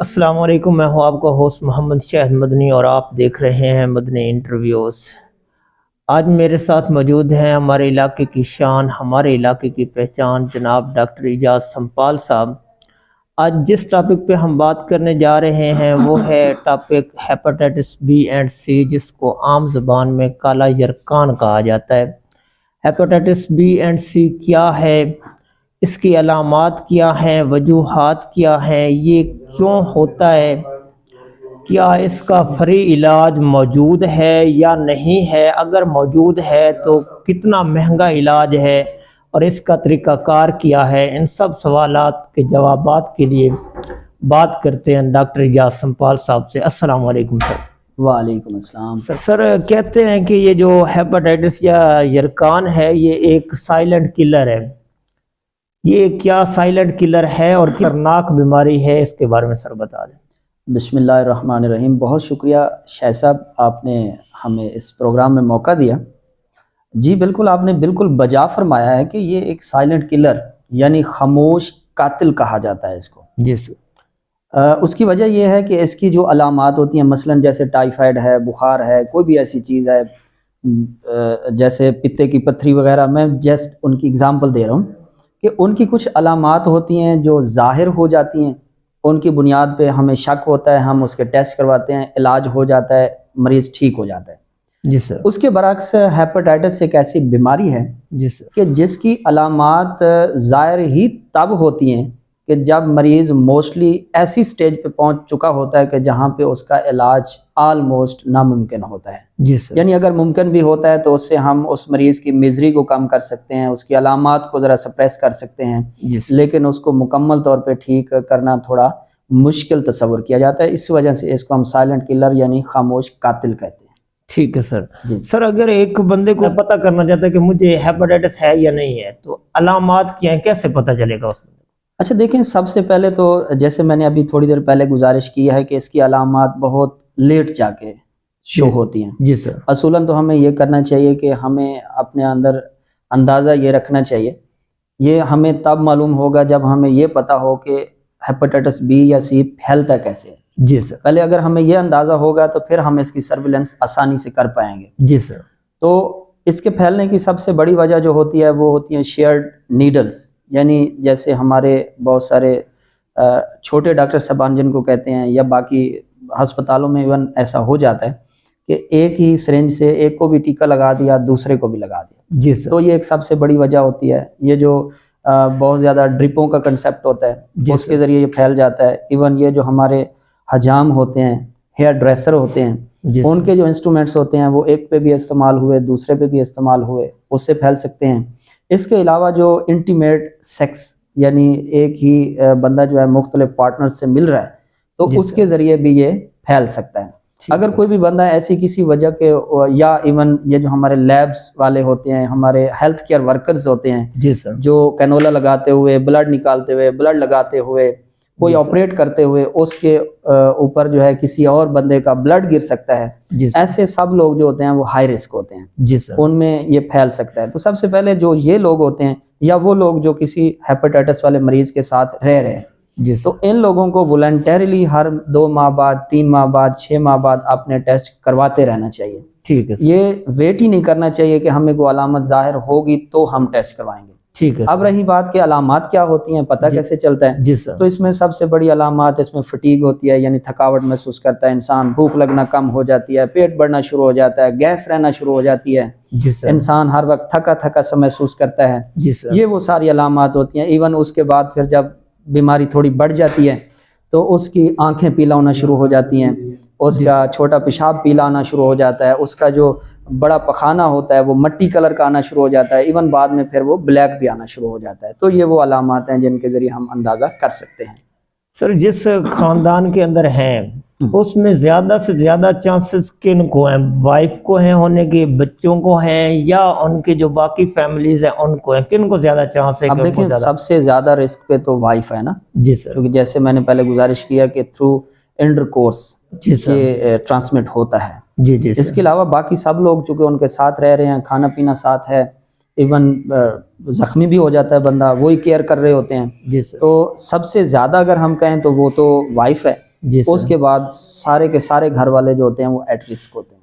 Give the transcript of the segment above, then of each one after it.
अस्सलाम वालेकुम। मैं हूं आपका होस्ट मोहम्मद शाहिद मदनी और आप देख रहे हैं मदनी इंटरव्यूज़। आज मेरे साथ मौजूद हैं हमारे इलाके की शान, हमारे इलाके की पहचान जनाब डॉक्टर इजाज़ सम्पाल साहब। आज जिस टॉपिक पे हम बात करने जा रहे हैं वो है टॉपिक हेपेटाइटिस बी एंड सी, जिसको आम ज़ुबान में काला यरकान कहा जाता है। हेपेटाइटिस बी एंड सी क्या है, इसकी अलामात क्या हैं, वजूहात क्या हैं, ये क्यों होता है, क्या इसका फ्री इलाज मौजूद है या नहीं है, अगर मौजूद है तो कितना महंगा इलाज है और इसका तरीक़ाकार क्या है। इन सब सवालात के जवाबात के लिए बात करते हैं डॉक्टर इजाज़ सम्पाल साहब से। अस्सलाम वालेकुम सर। वालेकुम अस्सलाम। सर कहते हैं कि ये जो हेपेटाइटिस या यरकान है ये एक साइलेंट किलर है। ये क्या साइलेंट किलर है और खतरनाक बीमारी है, इसके बारे में सर बता दें। बिस्मिल्लाहिर्रहमानिर्रहीम। बहुत शुक्रिया शाह साहब, आपने हमें इस प्रोग्राम में मौका दिया। जी बिल्कुल, आपने बिल्कुल बजा फरमाया है कि ये एक साइलेंट किलर यानी खामोश कातिल कहा जाता है इसको। जी सर। उसकी वजह यह है कि इसकी जो अलामात होती हैं, मसलन जैसे टाइफाइड है, बुखार है, कोई भी ऐसी चीज़ है जैसे पित्ते की पत्थरी वगैरह, मैं जस्ट उनकी एग्ज़ाम्पल दे रहा हूँ कि उनकी कुछ अलामात होती हैं जो ज़ाहिर हो जाती हैं। उनकी बुनियाद पे हमें शक होता है, हम उसके टेस्ट करवाते हैं, इलाज हो जाता है, मरीज़ ठीक हो जाता है। जी सर। उसके बरक्स हेपेटाइटिस एक ऐसी बीमारी है जी सर। कि जिसकी अलामात ज़ाहिर ही तब होती हैं कि जब मरीज़ मोस्टली ऐसी स्टेज पे पहुंच चुका होता है कि जहां पे उसका इलाज आलमोस्ट नामुमकिन होता है। जी सर। यानी अगर मुमकिन भी होता है तो उससे हम उस मरीज़ की मिज़री को कम कर सकते हैं, उसकी अलामात को ज़रा सप्रेस कर सकते हैं, लेकिन उसको मुकम्मल तौर पे ठीक करना थोड़ा मुश्किल तस्वर किया जाता है। इस वजह से इसको हम साइलेंट किलर यानी खामोश कातिल कहते हैं। ठीक है सर। सर अगर एक बंदे को पता करना चाहता है कि मुझे हेपेटाइटिस है या नहीं है, तो अलामात क्या हैं, कैसे पता चलेगा उसमें? अच्छा देखें, सबसे पहले तो जैसे मैंने अभी थोड़ी देर पहले गुजारिश की है कि इसकी अलामात बहुत लेट जाके शो होती हैं। जी सर। असूलन तो हमें ये करना चाहिए कि हमें अपने अंदर अंदाज़ा ये रखना चाहिए, ये हमें तब मालूम होगा जब हमें ये पता हो कि हेपेटाइटिस बी या सी फैलता कैसे है। जी सर। पहले अगर हमें ये अंदाज़ा होगा तो फिर हम इसकी सर्विलेंस आसानी से कर पाएंगे। जी सर। तो इसके फैलने की सबसे बड़ी वजह जो होती है वो होती है शेयर्ड नीडल्स, यानी जैसे हमारे बहुत सारे छोटे डॉक्टर साहबान जिनको कहते हैं, या बाकी अस्पतालों में इवन ऐसा हो जाता है कि एक ही सिरिंज से एक को भी टीका लगा दिया, दूसरे को भी लगा दिया। जी सर। तो ये एक सबसे बड़ी वजह होती है। ये जो बहुत ज़्यादा ड्रिपों का कंसेप्ट होता है उसके ज़रिए ये फैल जाता है। इवन ये जो हमारे हजाम होते हैं, हेयर ड्रेसर होते हैं, उनके जो इंस्ट्रूमेंट्स होते हैं वो एक पे भी इस्तेमाल हुए, दूसरे पे भी इस्तेमाल हुए, उससे फैल सकते हैं। इसके अलावा जो इंटीमेट सेक्स, यानी एक ही बंदा जो है मुख्तलिफ पार्टनर से मिल रहा है, तो उसके ज़रिए भी ये फैल सकता है। अगर कोई भी बंदा ऐसी किसी वजह के, या इवन ये जो हमारे लैब्स वाले होते हैं, हमारे हेल्थ केयर वर्कर्स होते हैं, जी सर, जो कैनोला लगाते हुए, ब्लड निकालते हुए, ब्लड लगाते हुए, कोई ऑपरेट करते हुए उसके ऊपर जो है किसी और बंदे का ब्लड गिर सकता है, ऐसे सब लोग जो होते हैं वो हाई रिस्क होते हैं। जी सर। उनमें ये फैल सकता है। तो सबसे पहले जो ये लोग होते हैं, या वो लोग जो किसी हेपेटाइटिस वाले मरीज के साथ रह रहे हैं, तो इन लोगों को वॉलंटरीली हर 2 माह बाद, 3 माह बाद, 6 माह बाद अपने टेस्ट करवाते रहना चाहिए। ठीक है। ये वेट ही नहीं करना चाहिए कि हमें कोई अलामत जाहिर होगी तो हम टेस्ट करवाएंगे। ठीक है। अब रही बात कि अलामात क्या होती हैं, पता कैसे चलता है? जी सर। तो इसमें सबसे बड़ी अलामात, इसमें फटीग होती है, यानी थकावट महसूस करता है इंसान, भूख लगना कम हो जाती है, पेट बढ़ना शुरू हो जाता है, गैस रहना शुरू हो जाती है, जी सर। इंसान हर वक्त थका थका सा महसूस करता है। जी सर। ये वो सारी अलामात होती हैं। इवन उसके बाद फिर जब बीमारी थोड़ी बढ़ जाती है तो उसकी आंखें पीला होना शुरू हो जाती हैं, उसका छोटा पेशाब पीला आना शुरू हो जाता है, उसका जो बड़ा पखाना होता है वो मट्टी कलर का आना शुरू हो जाता है, इवन बाद में फिर वो ब्लैक भी आना शुरू हो जाता है। तो ये वो अलामात हैं जिनके ज़रिए हम अंदाज़ा कर सकते हैं। सर जिस ख़ानदान के अंदर हैं उसमें ज़्यादा से ज़्यादा चांसेस किन को हैं? वाइफ को हैं होने के, बच्चों को हैं, या उनके जो बाकी फैमिलीज़ हैं उनको हैं? किन को ज़्यादा चांस है? अब देखिए, सबसे ज़्यादा रिस्क पे तो वाइफ है ना। जी सर। क्योंकि जैसे मैंने पहले गुजारिश किया कि थ्रू इंटरकोर्स ये ट्रांसमिट होता है। जी जी। इसके अलावा बाकी सब लोग चूँकि उनके साथ रह रहे हैं, खाना पीना साथ है, इवन ज़ख्मी भी हो जाता है बंदा, वही केयर कर रहे होते हैं। जी सर। तो सबसे ज़्यादा अगर हम कहें तो वो तो वाइफ है। जी सर। उसके बाद सारे के सारे घर वाले जो होते हैं वो एट रिस्क होते हैं।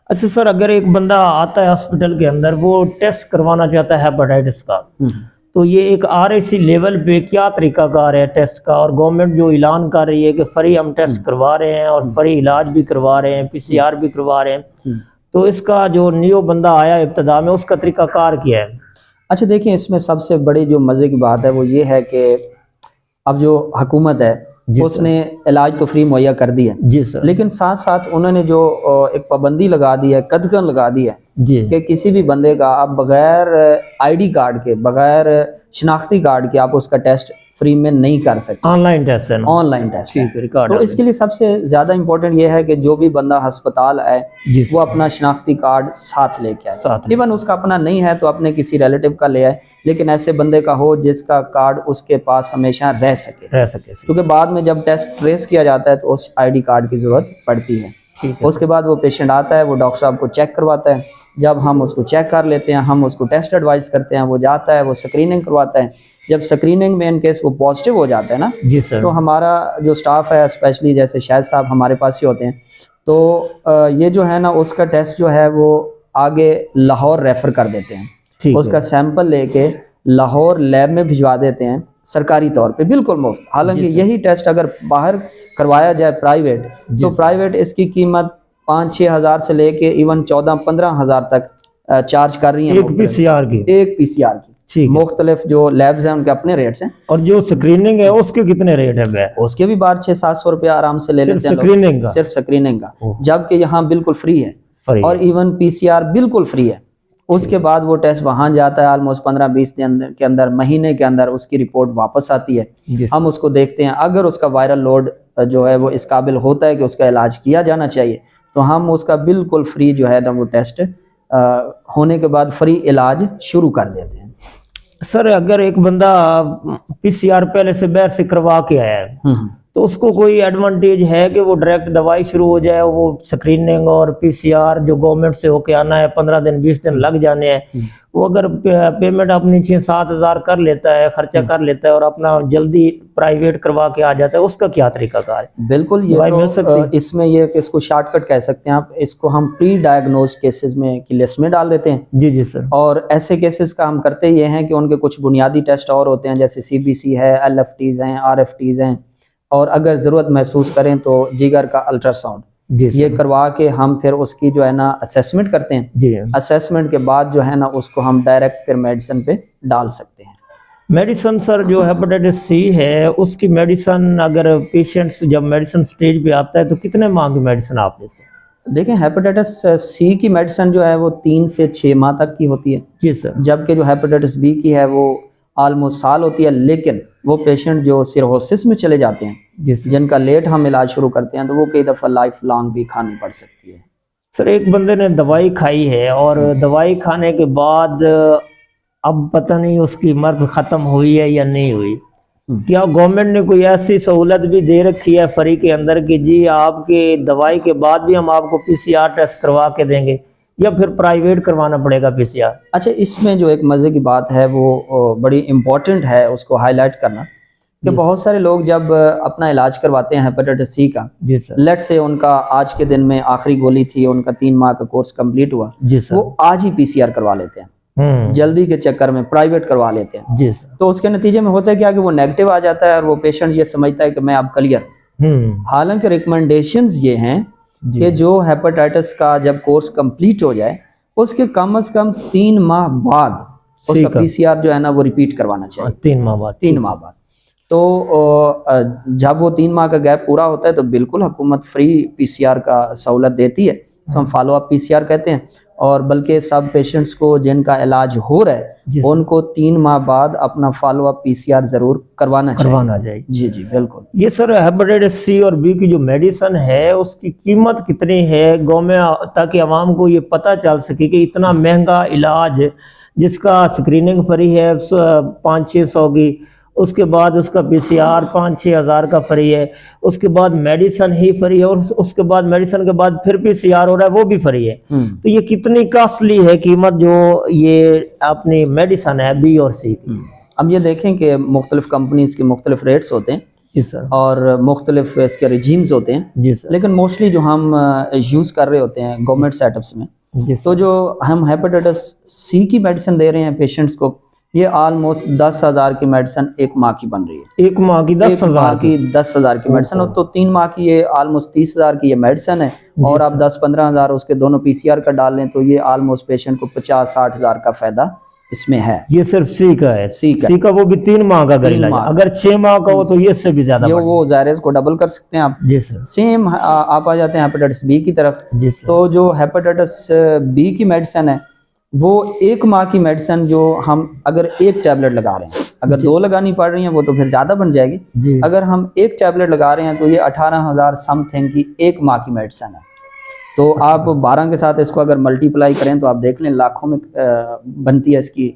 अच्छा सर, अगर एक बंदा आता है हॉस्पिटल के अंदर, वो टेस्ट करवाना चाहता है हेपेटाइटिस का, तो ये एक RAC लेवल पे क्या तरीकाकार है टेस्ट का? और गवर्नमेंट जो ऐलान कर रही है कि फ्री हम टेस्ट करवा रहे हैं और फ्री इलाज भी करवा रहे हैं, PCR भी करवा रहे हैं, तो इसका जो न्यू बंदा आया इब्तदा में, उसका तरीकाकार क्या है? अच्छा देखिए, इसमें सबसे बड़ी जो मज़े की बात है वो ये है कि अब जो हुकूमत है उसने इलाज तो फ्री मुहैया कर दी है जी सर, लेकिन साथ साथ उन्होंने जो एक पाबंदी लगा दी है, कदगन लगा दी है जी कि किसी भी बंदे का आप बगैर ID कार्ड के, बगैर शनाख्ती कार्ड के आप उसका टेस्ट फ्री में नहीं कर सकते। ऑनलाइन टेस्ट है ना? ऑनलाइन टेस्ट है। ठीक है, रिकॉर्ड तो इसके लिए सबसे ज़्यादा इम्पोर्टेंट ये है कि जो भी बंदा अस्पताल आए जी वो अपना शनाख्ती कार्ड साथ लेके आए। साथ इवन उसका अपना नहीं है तो अपने किसी रिलेटिव का ले आए, लेकिन ऐसे बंदे का हो जिसका कार्ड उसके पास हमेशा रह सके क्योंकि बाद में जब टेस्ट ट्रेस किया जाता है तो उस ID कार्ड की ज़रूरत पड़ती है। ठीक है। उसके बाद वो पेशेंट आता है, वो डॉक्टर साहब को चेक करवाता है। जब हम उसको चेक कर लेते हैं, हम उसको टेस्ट एडवाइस करते हैं, वो जाता है, वो स्क्रीनिंग करवाता है। जब स्क्रीनिंग में इन केस वो पॉजिटिव हो जाता है ना जी सर, तो हमारा जो स्टाफ है, स्पेशली जैसे शाहिद साहब हमारे पास ही होते हैं, तो ये जो है ना उसका टेस्ट जो है वो आगे लाहौर रेफ़र कर देते हैं। उसका सैंपल लेके लाहौर लैब में भिजवा देते हैं सरकारी तौर पे, बिल्कुल मुफ्त। हालांकि यही टेस्ट अगर बाहर करवाया जाए प्राइवेट, तो प्राइवेट इसकी कीमत 5-6 हज़ार से लेके इवन 14-15 हज़ार तक चार्ज कर रही है एक PCR की। मुख्तलिफ जो लैब्स हैं उनके अपने रेट्स हैं। और जो स्क्रीनिंग है उसके कितने रेट है? उसके भी 600-700 रुपया आराम से ले लेते हैं स्क्रीनिंग का, सिर्फ स्क्रीनिंग का, जबकि यहाँ बिल्कुल फ्री है और इवन PCR बिल्कुल फ्री है। उसके बाद वो टेस्ट वहाँ जाता है, ऑलमोस्ट 15-20 दिन के अंदर, महीने के अंदर उसकी रिपोर्ट वापस आती है। हम उसको देखते हैं, अगर उसका वायरल लोड जो है वो इस काबिल होता है कि उसका इलाज किया जाना चाहिए तो हम उसका बिल्कुल फ्री जो है ना वो टेस्ट होने के बाद फ्री इलाज शुरू कर देते हैं। सर, अगर एक बंदा PCR पहले से बाहर से करवा के आया है तो उसको कोई एडवांटेज है कि वो डायरेक्ट दवाई शुरू हो जाए? वो स्क्रीनिंग और PCR जो गवर्नमेंट से होके आना है, 15 दिन 20 दिन लग जाने हैं, वो अगर पेमेंट अपनी 6-7 हज़ार कर लेता है, खर्चा कर लेता है और अपना जल्दी प्राइवेट करवा के आ जाता है, उसका क्या तरीकाकार है? बिल्कुल, ये तो इसमें ये कि इसको शॉर्टकट कह सकते हैं आप, इसको हम प्री डायग्नोज केसेस में की लिस्ट में डाल देते हैं। जी सर। और ऐसे केसेस का हम करते ये हैं कि उनके कुछ बुनियादी टेस्ट और होते हैं, जैसे CBC है, LFTs हैं, RFTs हैं, और अगर ज़रूरत महसूस करें तो जिगर का अल्ट्रासाउंड, ये करवा के हम फिर उसकी जो है ना असेसमेंट करते हैं जी। असेसमेंट के बाद जो है ना उसको हम डायरेक्ट फिर मेडिसिन पे डाल सकते हैं। मेडिसिन सर, जो हेपेटाइटिस C है उसकी मेडिसिन, अगर पेशेंट्स जब मेडिसिन स्टेज पे आता है तो कितने माह की मेडिसिन आप देते हैं? देखें, हेपेटाइटिस C की मेडिसिन जो है वो 3 से 6 माह तक की होती है जी सर, जबकि जो हेपेटाइटिस B की है वो ऑलमोस्ट साल होती है। लेकिन वो पेशेंट जो सिरोसिस में चले जाते हैं, जिनका लेट हम इलाज शुरू करते हैं, तो वो कई दफ़ा लाइफ लॉन्ग भी खानी पड़ सकती है। सर, एक बंदे ने दवाई खाई है और दवाई खाने के बाद अब पता नहीं उसकी मर्ज ख़त्म हुई है या नहीं हुई, क्या गवर्नमेंट ने कोई ऐसी सहूलत भी दे रखी है फ्री के अंदर कि जी आपके दवाई के बाद भी हम आपको PCR टेस्ट करवा के देंगे, या फिर प्राइवेट करवाना पड़ेगा PCR? अच्छा, इसमें जो एक मज़े की बात है वो बड़ी इम्पोर्टेंट है उसको हाईलाइट करना कि बहुत सारे लोग जब अपना इलाज करवाते हैं हेपेटाइटिस C का, लेट से उनका आज के दिन में आखिरी गोली थी, उनका 3 माह का कोर्स कंप्लीट हुआ, वो आज ही PCR करवा लेते हैं, जल्दी के चक्कर में प्राइवेट करवा लेते हैं जी सर। तो उसके नतीजे में होता है क्या कि वो नेगेटिव आ जाता है और वो पेशेंट ये समझता है कि मैं अब क्लियर। हालांकि रिकमेंडेशंस ये हैं कि जो हेपेटाइटिस का जब कोर्स कंप्लीट हो जाए उसके कम से कम 3 माह बाद उसका PCR जो है ना वो रिपीट करवाना चाहिए। 3 माह बाद। तो जब वो 3 माह का गैप पूरा होता है तो बिल्कुल हुकूमत फ्री PCR का सहूलत देती है, तो हम फॉलो अप PCR कहते हैं। और बल्कि सब पेशेंट्स को जिनका इलाज हो रहा है उनको 3 माह बाद अपना फॉलो अप PCR जरूर करवाना चाहिए। जी बिल्कुल। ये सर, हेपेटाइटिस C और B की जो मेडिसिन है उसकी कीमत कितनी है गवर्नमेंट, ताकि आवाम को ये पता चल सके कि इतना महंगा इलाज जिसका स्क्रीनिंग फ्री है 500-600 की, उसके बाद उसका PCR 5-6 हज़ार का फ्री है, उसके बाद मेडिसिन ही फ्री है, और उसके बाद मेडिसिन के बाद फिर PCR हो रहा है वो भी फ्री है, तो ये कितनी कॉस्टली है कीमत जो ये अपनी मेडिसिन है B और C की? अब ये देखें कि मुख्तलिफ कंपनीज के मुख्तलिफ रेट्स होते हैं जी सर। और मुख्तलिफ इसके रिजीम्स होते हैं जी सर। लेकिन मोस्टली जो हम यूज़ कर रहे होते हैं गवर्नमेंट सेटअप्स में, तो जो हम हेपेटाइटिस सी की मेडिसिन दे रहे हैं पेशेंट्स को, ये ऑलमोस्ट 10,000 की मेडिसिन एक माह की बन रही है। एक माह की 10,000 की 10,000 की मेडिसिन हो, तो 3 माह की ये ऑलमोस्ट 30,000 की ये मेडिसिन है। और आप 10-15,000 उसके दोनों पीसीआर का डाल लें तो ये ऑलमोस्ट पेशेंट को 50-60,000 का फायदा इसमें है। ये सिर्फ सी का है। सी का वो भी 3 माह का कर इलाज। अगर 6 माह का हो तो ये से भी ज्यादा, ये वो ज़ायरेस को डबल कर सकते हैं आप। जी सर। सेम आप आ जाते हैं हेपेटाइटिस बी की तरफ। जी सर। तो जो हेपेटाइटिस बी की मेडिसिन है वो 1 माह की मेडिसिन, जो हम अगर 1 टैबलेट लगा रहे हैं, अगर 2 लगानी पड़ रही हैं वो तो फिर ज़्यादा बन जाएगी जी। अगर हम 1 टैबलेट लगा रहे हैं तो ये 18,000 समथिंग की 1 माह की मेडिसिन है। तो आप 12 के साथ इसको अगर मल्टीप्लाई करें तो आप देख लें लाखों में बनती है इसकी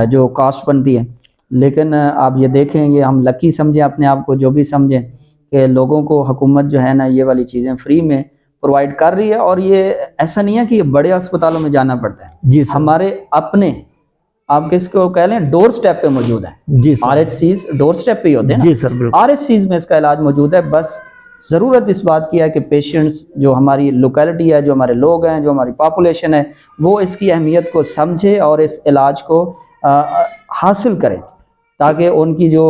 जो कॉस्ट बनती है। लेकिन आप ये देखें, ये हम लकी समझें अपने आप को, जो भी समझें कि लोगों को हुकूमत जो है ना ये वाली चीज़ें फ्री में प्रोवाइड कर रही है। और ये ऐसा नहीं है कि बड़े अस्पतालों में जाना पड़ता है जी, हमारे अपने आप किसको कह लें डोर स्टेप पे मौजूद है जी। RHCs डोर स्टेप पे ही होते हैं जी सर। RHCs में इसका इलाज मौजूद है। बस ज़रूरत इस बात की है कि पेशेंट्स, जो हमारी लोकेलिटी है, जो हमारे लोग हैं, जो हमारी पॉपुलेशन है, वो इसकी अहमियत को समझे और इस इलाज को हासिल करें, ताकि उनकी जो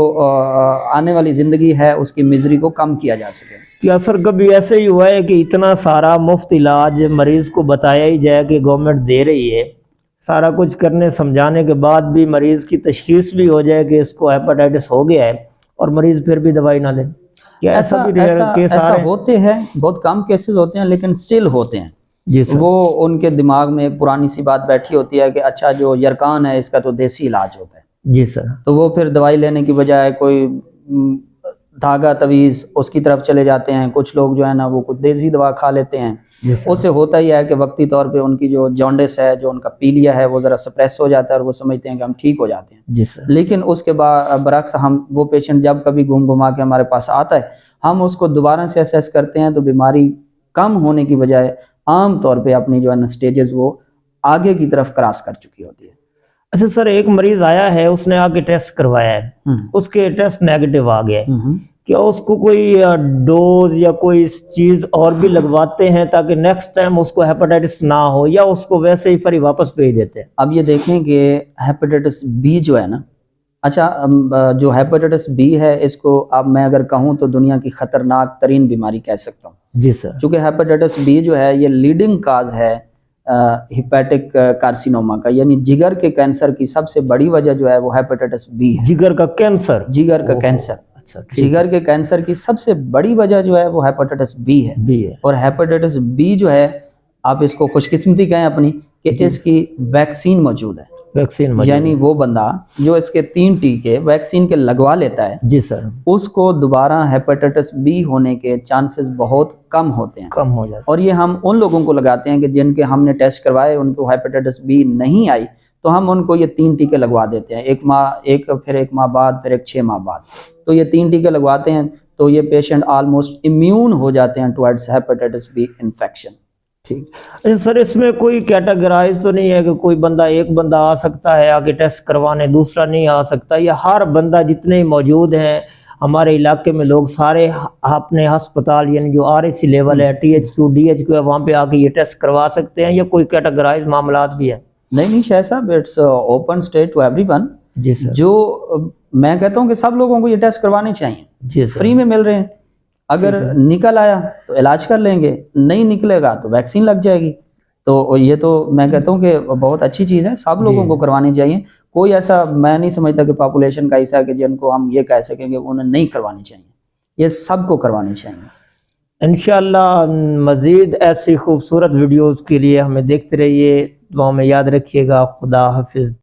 आने वाली ज़िंदगी है उसकी मिजरी को कम किया जा सके। क्या सर कभी ऐसे ही हुआ है कि इतना सारा मुफ्त इलाज मरीज़ को बताया ही जाए कि गवर्नमेंट दे रही है, सारा कुछ करने समझाने के बाद भी मरीज़ की तशखीस भी हो जाए कि इसको हेपेटाइटिस हो गया है और मरीज़ फिर भी दवाई ना ले? क्या ऐसा भी केस आ रहे हैं? होते हैं, बहुत कम केसेस होते हैं लेकिन स्टिल होते हैं जी सर। वो उनके दिमाग में एक पुरानी सी बात बैठी होती है कि अच्छा जो यरकान है इसका तो देसी इलाज होता है जी सर। तो वो फिर दवाई लेने की बजाय कोई धागा तवीज़ उसकी तरफ चले जाते हैं। कुछ लोग जो है ना वो कुछ देसी दवा खा लेते हैं। उससे होता ही है कि वक्ती तौर पे उनकी जो जॉन्डिस है, जो उनका पीलिया है, वो ज़रा सप्रेस हो जाता है और वो समझते हैं कि हम ठीक हो जाते हैं जी सर। लेकिन उसके बाद बरक्स हम वो पेशेंट जब कभी घूम घुमा के हमारे पास आता है, हम उसको दोबारा से असेस करते हैं तो बीमारी कम होने की बजाय आम तौर पे अपनी जो है ना स्टेजेस वो आगे की तरफ क्रॉस कर चुकी होती है। अच्छा सर, एक मरीज आया है, उसने आके टेस्ट करवाया है, उसके टेस्ट नेगेटिव आ गया है, क्या उसको कोई डोज या कोई चीज और भी लगवाते हैं ताकि नेक्स्ट टाइम उसको हेपेटाइटिस ना हो, या उसको वैसे ही फिर वापस भेज देते हैं? अब ये देखें कि हेपेटाइटिस बी जो है ना, अच्छा जो हेपेटाइटिस बी है इसको अब मैं अगर कहूँ तो दुनिया की खतरनाक तरीन बीमारी कह सकता हूँ जी सर। क्योंकि हेपेटाइटिस बी जो है ये लीडिंग काज है हिपैटिक कार्सिनोमा का, यानी जिगर के कैंसर की सबसे बड़ी वजह जो है वो हेपेटाइटिस बी है। जिगर का कैंसर? जिगर का कैंसर, अच्छा, जिगर के कैंसर की सबसे बड़ी वजह जो है वो हेपेटाइटिस बी है। और हेपेटाइटिस बी जो है, आप इसको खुशकिस्मती कहें अपनी कि इसकी वैक्सीन मौजूद है। वैक्सीन यानी वो बंदा जो इसके 3 टीके वैक्सीन के लगवा लेता है जी सर, उसको दोबारा हेपेटाइटिस बी होने के चांसेस बहुत कम होते हैं, कम हो जाते हैं। और ये हम उन लोगों को लगाते हैं कि जिनके हमने टेस्ट करवाए उनको हेपेटाइटिस बी नहीं आई, तो हम उनको ये 3 टीके लगवा देते हैं, 1 माह एक, फिर 1 माह बाद, फिर 6 माह बाद। तो ये 3 टीके लगवाते हैं तो ये पेशेंट ऑलमोस्ट इम्यून हो जाते हैं टुवर्ड्स हेपेटाइटिस बी इन्फेक्शन। ठीक। अच्छा सर, इसमें कोई कैटेगराइज तो नहीं है कि कोई बंदा, एक बंदा आ सकता है आके टेस्ट करवाने, दूसरा नहीं आ सकता, या हर बंदा जितने मौजूद हैं हमारे इलाके में लोग सारे अपने अस्पताल यानी जो RAC लेवल है, THQ DHQ है, वहाँ पे आके ये टेस्ट करवा सकते हैं, या कोई कैटेगराइज मामला भी है? नहीं शायद साहब, it's open state to everyone जी सर। जो मैं कहता हूँ कि सब लोगों को ये टेस्ट करवाने चाहिए जी सर। फ्री में मिल रहे हैं, अगर निकल आया तो इलाज कर लेंगे, नहीं निकलेगा तो वैक्सीन लग जाएगी। तो ये तो मैं कहता हूँ कि बहुत अच्छी चीज़ है, सब लोगों को करवानी चाहिए। कोई ऐसा मैं नहीं समझता कि पॉपुलेशन का ऐसा है कि जिनको हम ये कह सकेंगे उन्हें नहीं करवानी चाहिए, ये सबको करवानी चाहिए। इंशाअल्लाह मज़ीद ऐसी खूबसूरत वीडियोज़ के लिए हमें देखते रहिए, दुआ में याद रखिएगा। खुदा हाफिज़।